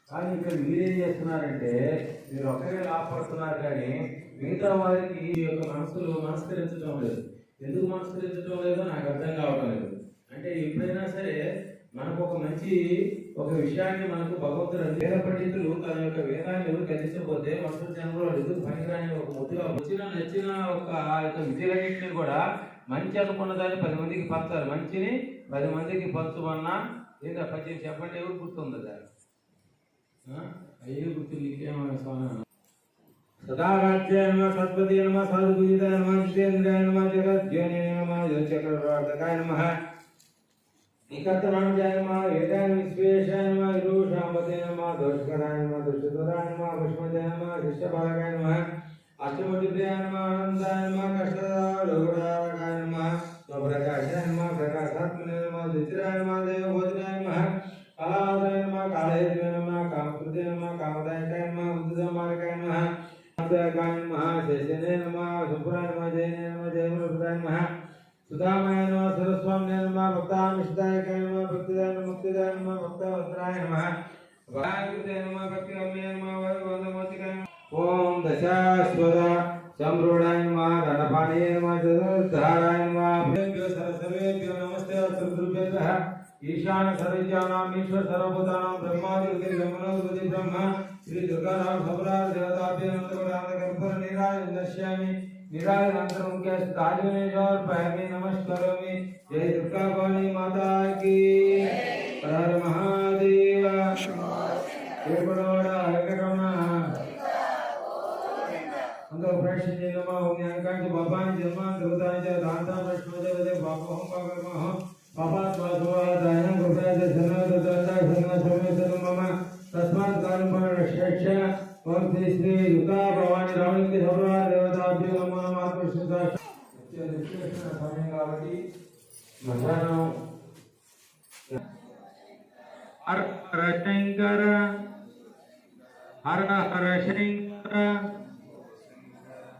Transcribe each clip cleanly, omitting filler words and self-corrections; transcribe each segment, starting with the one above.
కానీ ఇక్కడ మీరేం చేస్తున్నారంటే మీరు ఒక్కరే లాభపడుతున్నారు, కానీ మిగతా వారికి ఈ యొక్క మనస్కరించడం లేదు. ఎందుకు మనస్కరించడం లేదో నాకు అర్థం కావడం లేదు. అంటే ఎప్పుడైనా సరే మనకు ఒక విషయాన్ని మనకు భగవంతుడు వేద పండితులు తన యొక్క వేదాన్ని గ్రహించకపోతే మనుషుల జనంలో ఎందుకు పనికిరాని ఒక ముద్దుగా నచ్చిన ఒక విద్యలన్నింటినీ కూడా మంచి అనుకున్న దాన్ని 10 మందికి పంచాలి. మంచిని 10 మందికి పంచమన్నా ఏంటో పచ్చి చెప్పండి, ఎవరు గుర్తుంది దాన్ని? అయ్యే గుర్తు నీకేమన్నా స్వామి. సదారాజ్యాయ నమః, సత్పతియే నమః, సాధుపూజితాయ నమః, జితేంద్రాయ నమః, జగద్యోనినే నమః, చక్రవర్తకాయ నమః, నికర్తనాంజాయ నమః, వేదాయ విశ్వేశాయ నమః, విరూషాంబతే నమః, దోషకరాయ నమః, దుష్టదూరాయ నమః, భస్మతే నమః, శిష్టపాలకాయ నమః, అష్టమూర్తిప్రియాయ నమః, ఆనందాయ నమః, కష్టదారకాయ నమః, స్వప్రకాశాయ నమః, ప్రకాశాత్మనే నమః, దిత్రాయ నమః, దేవభోజనాయ నమః, కాలాదాయ నమః, కాళహేతువే నమః, కామకృతే నమః, కామదాయకాయ నమః, ఉద్దుతమారకాయ నమః, కాయ నమః, శేషనే నమః, శుభ్రాయ నమః, జయనే నమః, జయముఖదాయ నమః, సుధామాయ నమః, సరస్వామినే నమః, భక్తామిష్టాయకాయ నమః, భక్తిదాయ నమః, ముక్తిదాయ నమః, భక్తవస్త్రాయ నమః, వాయుకృతే నమః, భక్తిగమ్యాయ నమః, వైవందమోతికాయ నమః. ఓం దశాశ్వత సంరూఢాయ నమః, రణపాణియే నమః, చతుర్ధారాయ నమః. సర్వేభ్యో నమస్తే అస్మద్గురుభ్యః. ఈశాన సర్వజ్ఞానాం ఈశ్వర సర్వభూతానాం బ్రహ్మాదిపతి బ్రహ్మణోపతి బ్రహ్మ శ్రీ దుర్గారామ సబరా దేవతాభ్యో నమః. గర్భ నిరాజం దర్శయామి, నిరాజనంతరం తాజమేశ్వరపయామి, నమస్కరోమి. జై దుర్గా భవాని మాతా కీ. హర మహాదేవ. ఏర్పడవాడ వెంకటరమణ అందరూ ప్రశ్న చేయమా. జ్ఞానకాంక్ష బాబాని జన్మ దేవతాని దాంతా ప్రశ్నోదయ బాబోహం పాపమహం పాపాత్మాసువాదాయ కృపయాద మమ తస్మాత్ కాలం శ్రేష్ఠ ఓం శ్రీ శ్రీ దుర్గా భవాని రావణి సర్వ దేవతాభ్యో నమో నమః. సమయం కాబట్టి మధ్యాహ్నం హర హర శంకర హర హర శంకర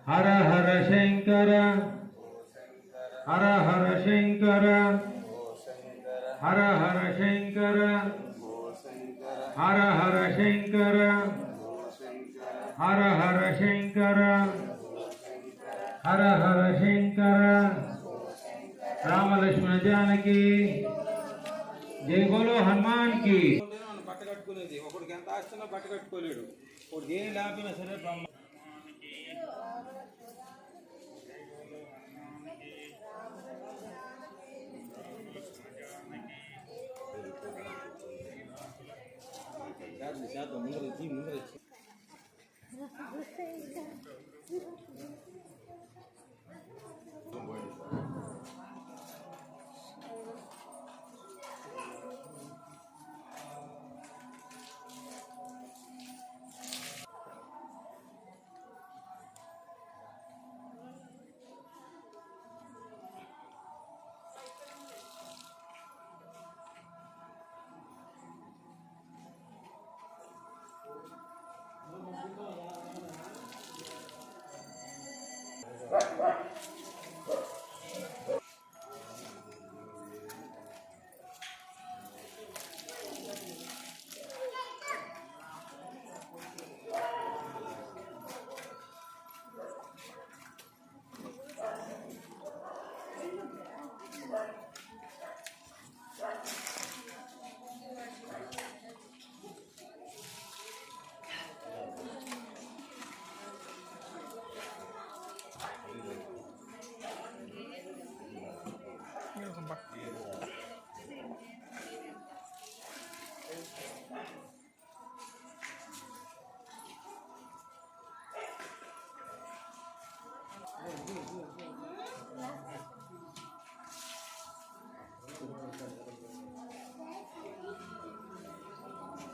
హర హర శంకర హర హర శంకర హర హర శంకర హర హర శంకర హర హర శంకర హర హర శంకర. రామలక్ష్మణ జానకి జై బోలో హనుమాన్ కి. బట్ట కట్టుకునేది ఒకడికి ఎంత ఆస్తున్నా బట్ట కట్టుకోలేడు. ఒకటి దేని లేకపోయినా సరే ముందర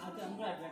అది అందరూ అట్లా